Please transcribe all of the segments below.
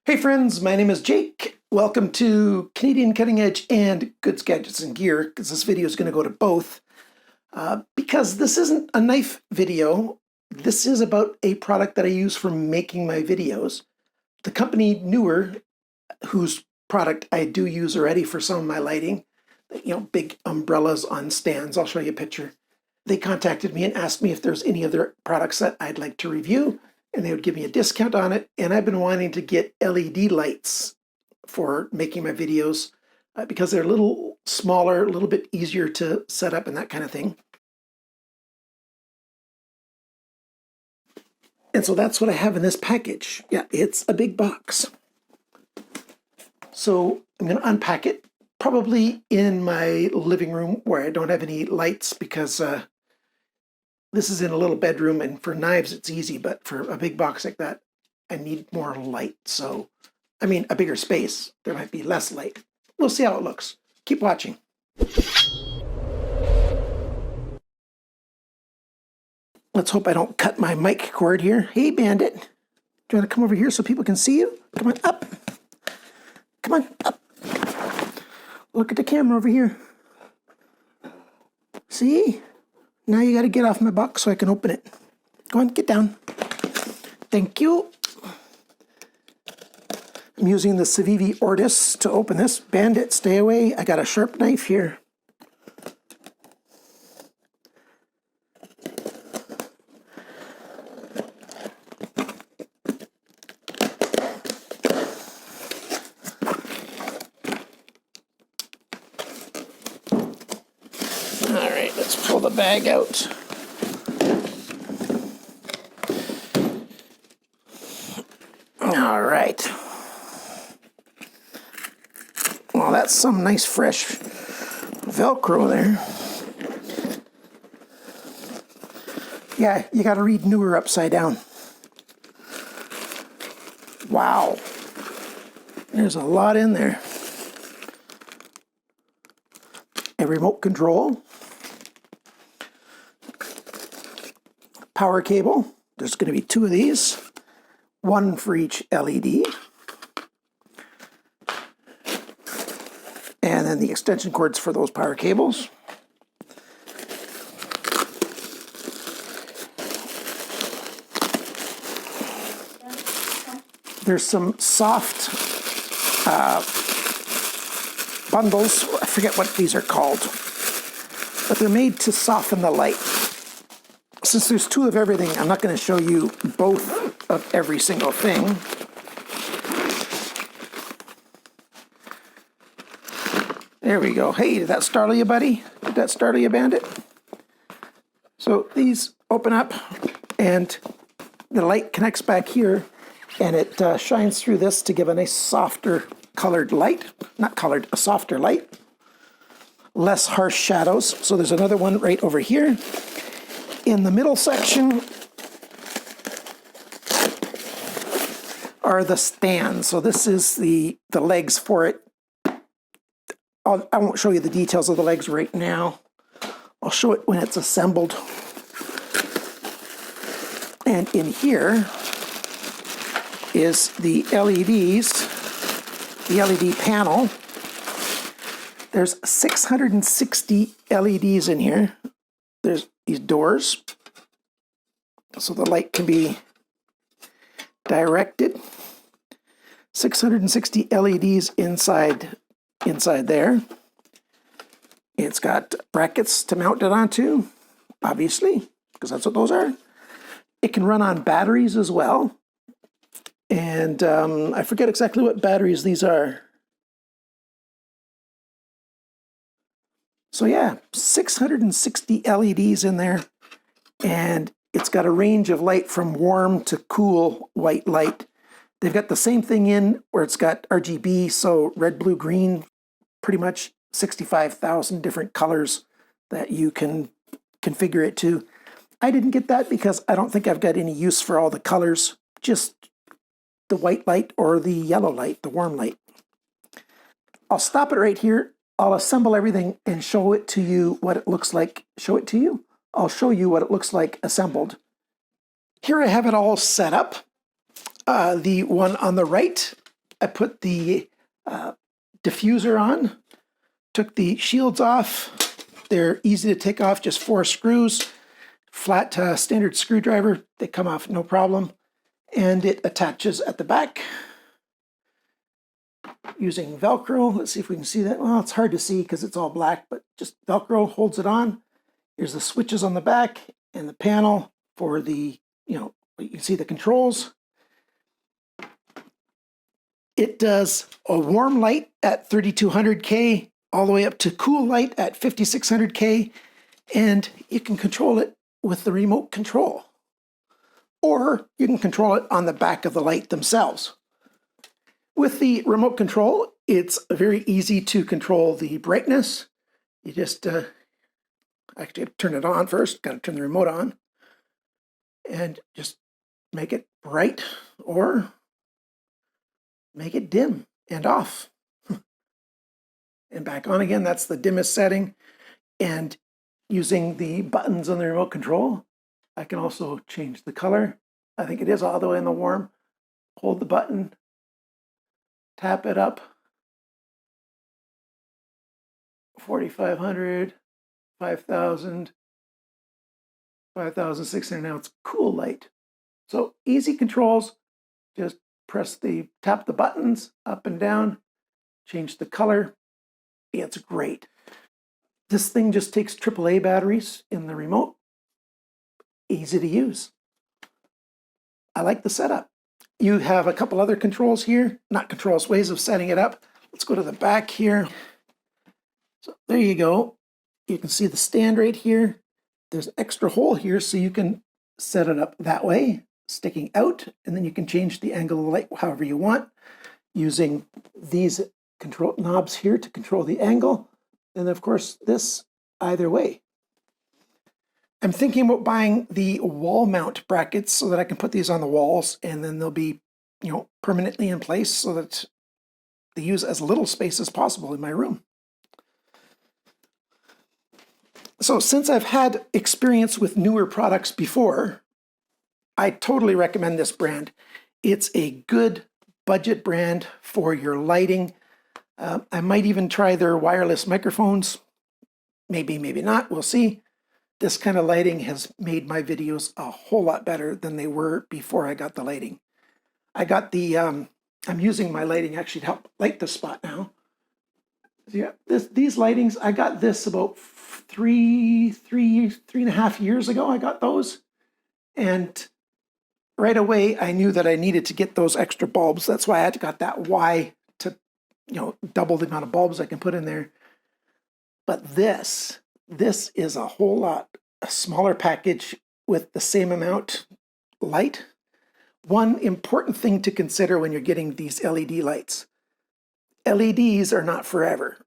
Hey friends, my name is Jake. Welcome to Canadian Cutting Edge and Goods, Gadgets, and Gear, because this video is going to go to both. Because this isn't a knife video, this is about a product that I use for making my videos. The company NEEWER, whose product I do use already for some of my lighting, big umbrellas on stands. I'll show you a picture. They contacted me and asked me if there's any other products that I'd like to review, and they would give me a discount on it. And I've been wanting to get LED lights for making my videos because they're a little smaller, a little bit easier to set up and that kind of thing. And so that's what I have in this package. Yeah, it's a big box. So I'm going to unpack it, probably in my living room where I don't have any lights, because this is in a little bedroom, and for knives it's easy, but for a big box like that, I need more light. So, I mean, a bigger space, there might be less light. We'll see how it looks. Keep watching. Let's hope I don't cut my mic cord here. Hey, Bandit, do you want to come over here so people can see you? Come on, up. Come on, up. Look at the camera over here. See? Now you got to get off my box so I can open it. Go on, get down. Thank you. I'm using the Civivi Ortis to open this. Bandit, stay away. I got a sharp knife here. All right, let's pull the bag out. All right. Well, that's some nice fresh Velcro there. Yeah, you got to read NEEWER upside down. Wow. There's a lot in there. A remote control. Power cable. There's going to be 2 of these. 1 for each LED. And then the extension cords for those power cables. There's some soft bundles. I forget what these are called, but they're made to soften the light. Since there's 2 of everything, I'm not going to show you both of every single thing. There we go. Hey, did that startle you, buddy? Did that startle you, Bandit? So these open up, and the light connects back here, and it shines through this to give a nice softer colored light. Not colored, a softer light. Less harsh shadows. So there's another one right over here. In the middle section are the stands. So this is the legs for it. I won't show you the details of the legs right now. I'll show it when it's assembled. And in here is the LEDs, the LED panel. There's 660 LEDs in here. There's these doors, so the light can be directed. 660 LEDs inside there. It's got brackets to mount it onto, obviously, because that's what those are. It can run on batteries as well. And I forget exactly what batteries these are. So yeah, 660 LEDs in there, and it's got a range of light from warm to cool white light. They've got the same thing in where it's got RGB, so red, blue, green, pretty much 65,000 different colors that you can configure it to. I didn't get that because I don't think I've got any use for all the colors, just the white light or the yellow light, the warm light. I'll stop it right here. I'll assemble everything and show it to you what it looks like. Show it to you? I'll show you what it looks like assembled. Here I have it all set up. The one on the right I put the diffuser on, took the shields off. They're easy to take off, just 4 screws, flat standard screwdriver. They come off no problem. And it attaches at the back using Velcro. Let's see if we can see that. Well, it's hard to see because it's all black, but just Velcro holds it on. Here's the switches on the back and the panel for the, you can see the controls. It does a warm light at 3200K all the way up to cool light at 5600K, and you can control it with the remote control. Or you can control it on the back of the light themselves. With the remote control, it's very easy to control the brightness. You just actually turn it on first, got to turn the remote on, and just make it bright or make it dim and off. And back on again, that's the dimmest setting. And using the buttons on the remote control, I can also change the color. I think it is all the way in the warm. Hold the button, tap it up, 4,500, 5,000, 5,600. Now it's cool light. So easy controls. Just tap the buttons up and down, change the color. It's great. This thing just takes AAA batteries in the remote. Easy to use. I like the setup. You have a couple other controls here, not controls, ways of setting it up. Let's go to the back here. So there you go. You can see the stand right here. There's an extra hole here so you can set it up that way, sticking out, and then you can change the angle of the light however you want using these control knobs here to control the angle, and of course this either way. I'm thinking about buying the wall mount brackets so that I can put these on the walls, and then they'll be, permanently in place so that they use as little space as possible in my room. So since I've had experience with newer products before, I totally recommend this brand. It's a good budget brand for your lighting. I might even try their wireless microphones. Maybe, maybe not, we'll see. This kind of lighting has made my videos a whole lot better than they were before I got the lighting. I got the, I'm using my lighting actually to help light the spot now. Yeah, these lightings, I got this about three and a half years ago. I got those. And right away, I knew that I needed to get those extra bulbs. That's why I had got that Y to, double the amount of bulbs I can put in there. But this is a whole lot a smaller package with the same amount light. One important thing to consider when you're getting these LED lights. LEDs are not forever.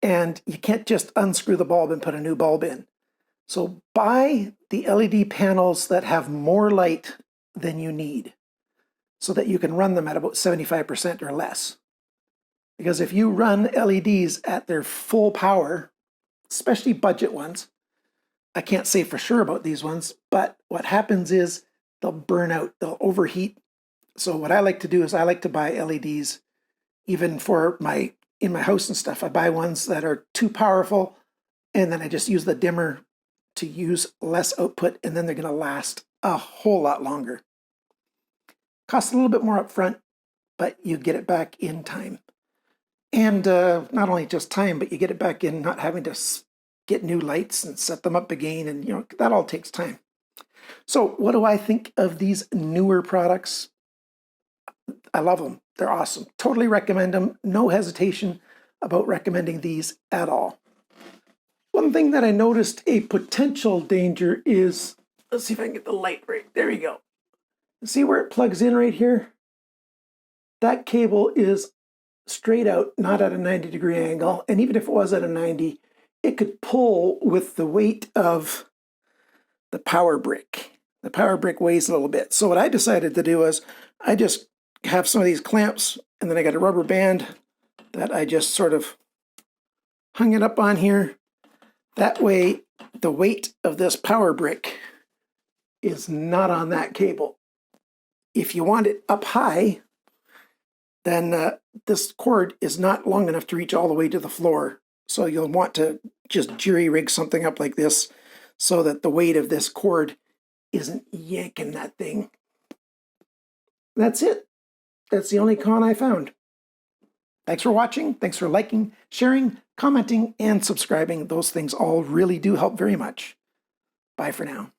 And you can't just unscrew the bulb and put a new bulb in. So buy the LED panels that have more light than you need so that you can run them at about 75% or less. Because if you run LEDs at their full power, especially budget ones, I can't say for sure about these ones, but what happens is they'll burn out, they'll overheat. So what I like to do is I like to buy LEDs even for in my house and stuff. I buy ones that are too powerful, and then I just use the dimmer to use less output, and then they're going to last a whole lot longer. Costs a little bit more up front, but you get it back in time. And not only just time, but you get it back in not having to get new lights and set them up again, and that all takes time. So what do I think of these newer products? I love them. They're awesome. Totally recommend them. No hesitation about recommending these at all. One thing that I noticed a potential danger is, let's see if I can get the light right. There you go. See where it plugs in right here? That cable is straight out, not at a 90-degree angle. And even if it was at a 90, it could pull with the weight of the power brick. The power brick weighs a little bit. So what I decided to do was I just have some of these clamps, and then I got a rubber band that I just sort of hung it up on here. That way, the weight of this power brick is not on that cable. If you want it up high, then this cord is not long enough to reach all the way to the floor. So you'll want to just jury-rig something up like this so that the weight of this cord isn't yanking that thing. That's it. That's the only con I found. Thanks for watching. Thanks for liking, sharing, commenting, and subscribing. Those things all really do help very much. Bye for now.